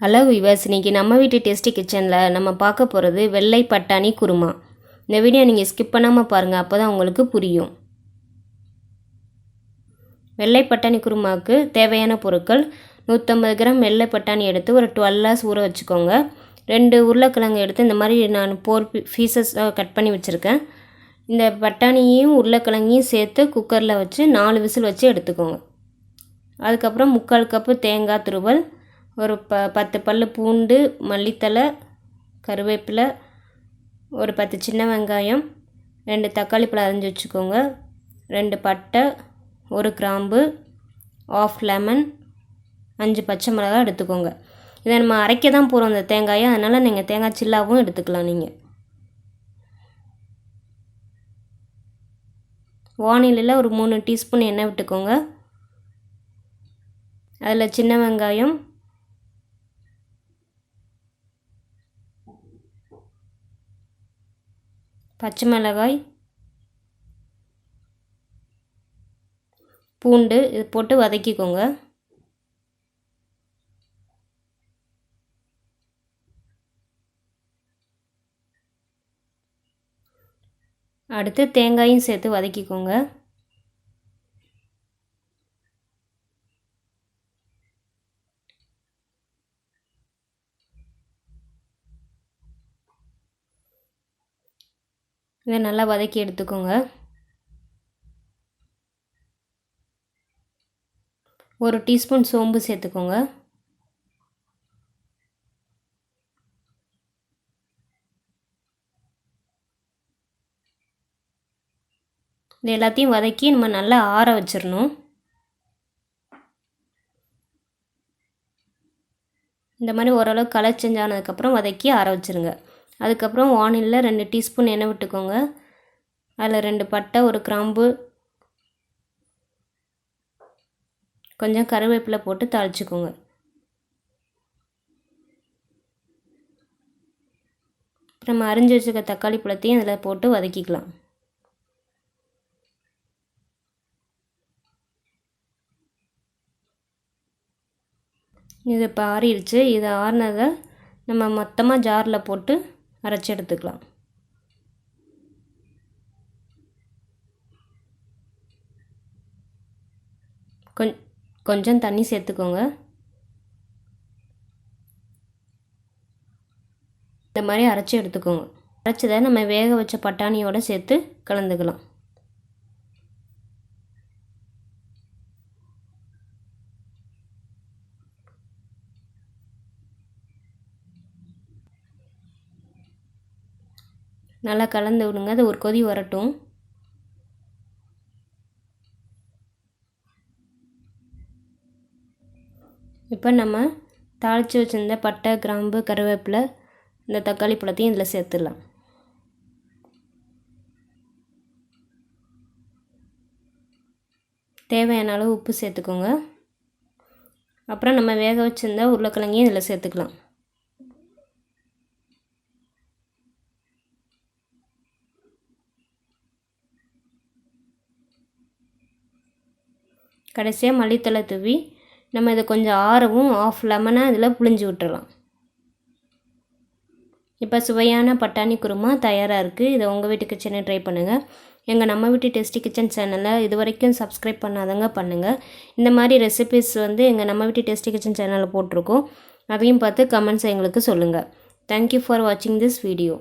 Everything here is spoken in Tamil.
ஹலோ வியூவர்ஸ், இன்னைக்கு நம்ம வீட்டு டேஸ்டி கிச்சனில் நம்ம பார்க்க போகிறது வெள்ளை பட்டாணி குருமா. இந்த வீடியோ நீங்கள் ஸ்கிப் பண்ணாமல் பாருங்கள், அப்போ தான் உங்களுக்கு புரியும். வெள்ளை பட்டாணி குருமாவுக்கு தேவையான பொருட்கள்: 150 கிராம் வெள்ளை பட்டாணி எடுத்து ஒரு 12 hours ஊற வச்சுக்கோங்க. 2 உருளைக்கிழங்கு எடுத்து இந்த மாதிரி நான் 4 பீசஸ் கட் பண்ணி வச்சுருக்கேன். இந்த பட்டாணியையும் உருளைக்கிழங்கையும் சேர்த்து குக்கரில் வச்சு 4 விசில் வச்சு எடுத்துக்கோங்க. அதுக்கப்புறம் 3/4 கப்பு தேங்காய் துருவல், ஒரு 10 பல்லு பூண்டு, மல்லித்தலை, கருவேப்பிலை, ஒரு 10 சின்ன வெங்காயம், 2 தக்காளி பழம் அரிஞ்சு வச்சுக்கோங்க, 2 பட்டை, 1 கிராம்பு, 1/2 லெமன், 5 பச்சை மிளகாய் எடுத்துக்கோங்க. இதை நம்ம அரைக்க தான் போகிறோம் இந்த தேங்காயை, அதனால் நீங்கள் தேங்காய் சில்லாவும் எடுத்துக்கலாம். நீங்கள் வானிலையில் ஒரு 3 டீஸ்பூன் எண்ணெய் விட்டுக்கோங்க. அதில் சின்ன வெங்காயம், பச்சை மிளகாய், பூண்டு இது போட்டு வதக்கிக்கோங்க. அடுத்து தேங்காயும் சேர்த்து வதக்கிக்கோங்க. இதை நல்லா வதக்கி எடுத்துக்கோங்க. 1 டீஸ்பூன் சோம்பு சேர்த்துக்கோங்க. இது எல்லாத்தையும் வதக்கி நம்ம நல்லா ஆற வச்சிடணும். இந்த மாதிரி ஓரளவு கலர் சேஞ்ச் ஆனதுக்கப்புறம் வதக்கி ஆற வச்சுருங்க. அதுக்கப்புறம் வானிலையில் 2 டீஸ்பூன் எண்ணெய் விட்டுக்கோங்க. அதில் 2 பட்டை, 1 கிராம்பு, கொஞ்சம் கருவேப்பிலை போட்டு தாளிச்சுக்கோங்க. அப்புறம் அரிஞ்சு வச்சுக்க தக்காளி பழத்தையும் அதில் போட்டு வதக்கிக்கலாம். இது இப்போ ஆறிடுச்சு. இது ஆறினதை நம்ம மொத்தமாக ஜாரில் போட்டு அரைச்சி எடுத்துக்கலாம். கொஞ்சம் தண்ணி சேர்த்துக்கோங்க. இந்த மாதிரி அரைச்சி எடுத்துக்கோங்க. அரைச்சதை நம்ம வேக வச்ச பட்டாணியோடு சேர்த்து கலந்துக்கலாம். நல்லா கலந்து விடுங்க. அது ஒரு கொதி வரட்டும். இப்போ நம்ம தாளித்து வச்சுருந்த பட்டை, கிராம்பு, கருவேப்பிலை, இந்த தக்காளி பழத்தையும் இதில் சேர்த்துடலாம். தேவையான அளவு உப்பு சேர்த்துக்கோங்க. அப்புறம் நம்ம வேக வச்சுருந்த உருளைக்கிழங்கையும் இதில் சேர்த்துக்கலாம். கடைசியாக மல்லித்தலை தூவி நம்ம இதை கொஞ்சம் ஆறவும் 1/2 லெமனை இதில் புழிஞ்சு விட்டுறலாம். இப்போ சுவையான பட்டாணி குருமா தயாராக இருக்குது. இதை உங்கள் வீட்டு கிச்சனை ட்ரை பண்ணுங்கள். எங்கள் நம்ம வீட்டு டேஸ்டி கிச்சன் சேனலை இது வரைக்கும் சப்ஸ்கிரைப் பண்ணாதவங்க பண்ணுங்கள். இந்த மாதிரி ரெசிபிஸ் எங்கள் நம்ம வீட்டு டேஸ்டி கிச்சன் சேனலில் போட்டிருக்கோம். அதையும் பார்த்து கமெண்ட்ஸ் எங்களுக்கு சொல்லுங்கள். தேங்க்யூ ஃபார் வாட்சிங் திஸ் வீடியோ.